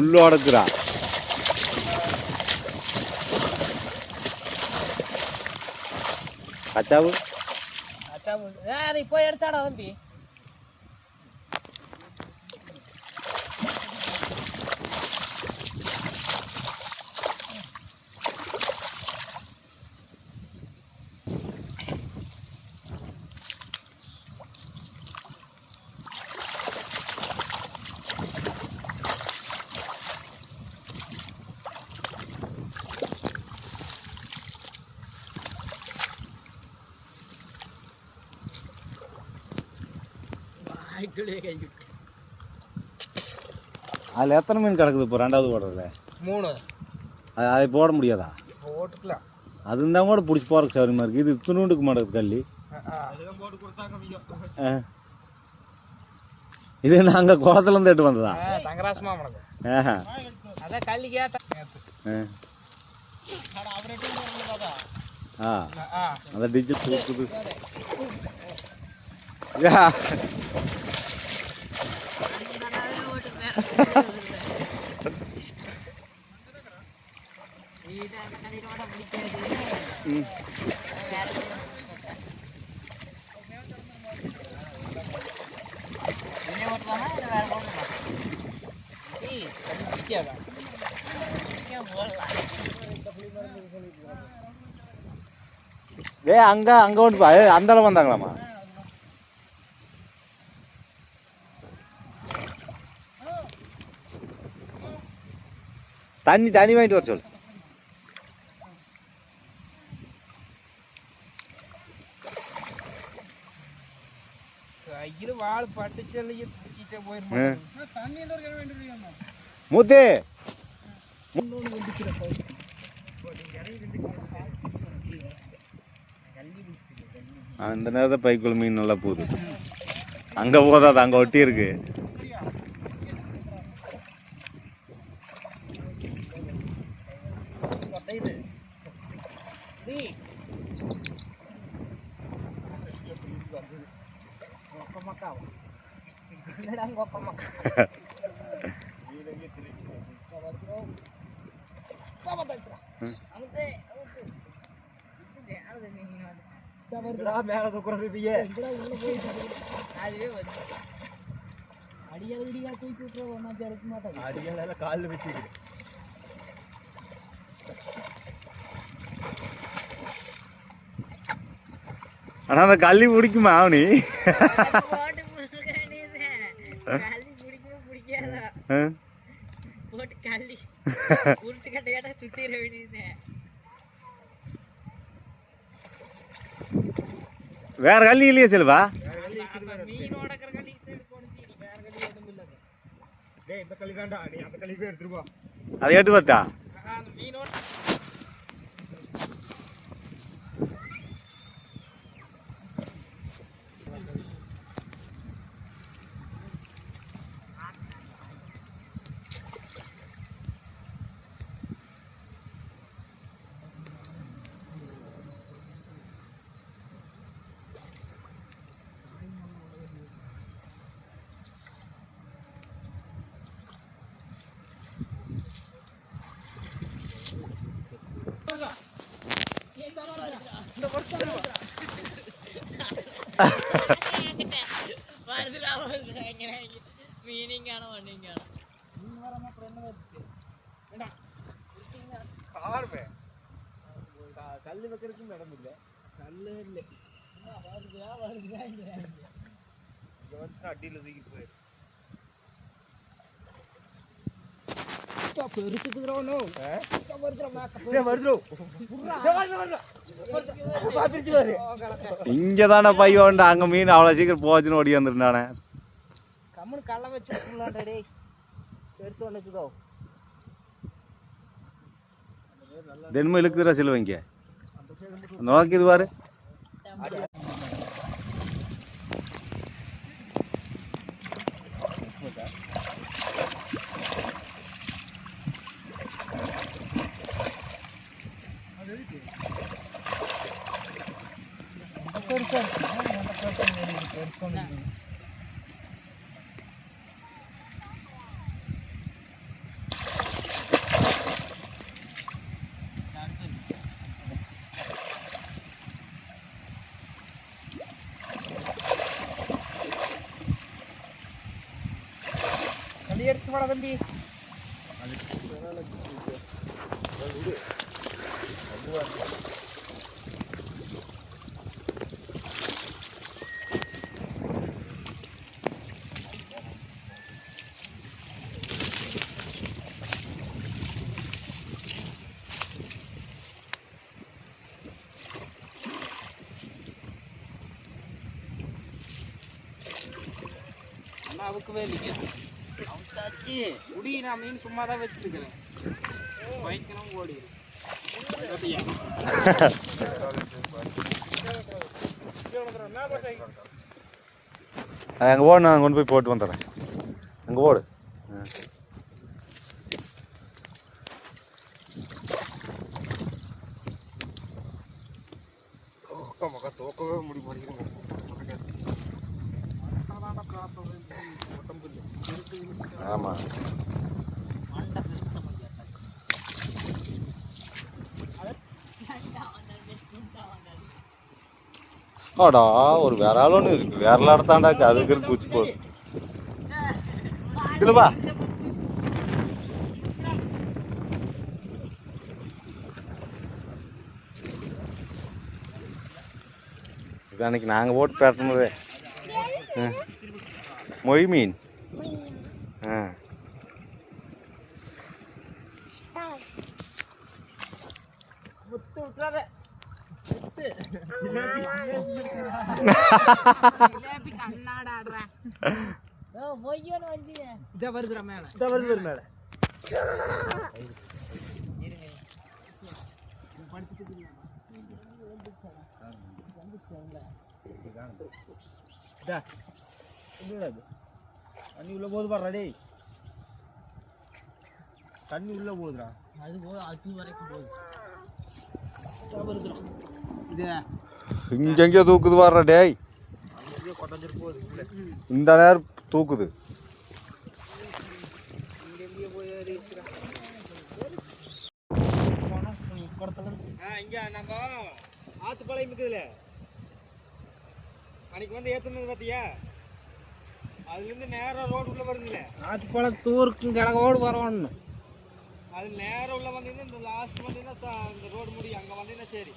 உள்ளோடக்குறா கச்சாவு போய் எடுத்தாடா தம்பி. அதில் எத்தனை மீன் கிடக்குது இப்போ ரெண்டாவது போடுறதுல? 3. அதை போட முடியாதா? போட்டுக்கலாம். அது இருந்தால் கூட பிடிச்சி போகிறக்கு சௌரியமாக இருக்குது. இது துணுண்டுக்கு மாட்டேங்குது கல்லி. இது நாங்கள் குளத்துலேருந்து எட்டு வந்ததா? தங்கராசமா அதான் கல்லி கேட்டேன். அந்த டிஜிட்டல் இருக்குது. அங்க அங்க ஒன்று அந்த அளவு வந்தாங்களாமா? தண்ணி தண்ணி வாங்கிட்டு வர சொல்லு. மூத்து அந்த நேரத்தை பைக்குள்ள மீன் நல்லா போகுது. அங்க போதாது, அங்க ஒட்டி இருக்கு. மேல தூக்குறது அடியால காலில் வச்சுக்கிறேன். ஆனா அந்த கள்ளி பிடிக்குமா அவனி? வேற கல்லி இல்லையே செல்வா? அதை எடுத்து வரட்டா? கல்லு வைக்கிறதுக்கும் இடம் இல்லை. கல்லு இல்லை, அடியில் தூக்கிட்டு போயிரு. இங்கதானே பையன் அங்க மீன் அவ்வளவு சீக்கிரம் போச்சுன்னு ஓடி வந்துருந்தானே. கள்ள வச்சு பெருசு ஒண்ணுக்குதோ தினமும் இழுக்குதுரா செல்வங்க. நோக்கிது பாரு. போடா தம்பி. அவுக்கவே இல்லைங்க. அவுத்தாச்சு குடி. நான் மீன் சும்மா தான் வச்சுருக்கிறேன். வைக்கணும் ஓடி அங்கே ஓடு, நான் கொண்டு போய் போட்டு வந்துடுறேன். அங்கே ஓடு. தோக்கவே முடியும். ஆமாம். ஆடா ஒரு விரால் ஒன்று இருக்கு. விரலாட தாண்டாச்சு அதுக்கு பூச்சி போகுது. இதுலப்பா இது அன்னைக்கு நாங்கள் போட்டு பேட்டனதே மொய் மீன். ஆ தண்ணி உள்ள போகுது பாரு. டேய் தண்ணி உள்ள போகுதுடா. அது அது வரைக்கும் போகுது. இது இங்கெங்கேயோ தூக்குது வர்ற. டேய் கொட்டஞ்சிட்டு போகுது. இந்த நேரம் தூக்குது. இங்க நம்ம ஆத்துப்பாளையம் இருக்குதுல, அன்னைக்கு வந்து ஏத்துனது பாத்தியா? அதுல இருந்து நேரம் ரோடு உள்ள வருதுல்ல, ஆத்துப்பாளையம் தூருக்கும் கிழக்கோடு வரணும். அது நேரம் உள்ள வந்தீங்கன்னா இந்த லாஸ்ட் வந்தீங்கன்னா இந்த ரோடு முடியும். அங்க வந்தீங்கன்னா சரி.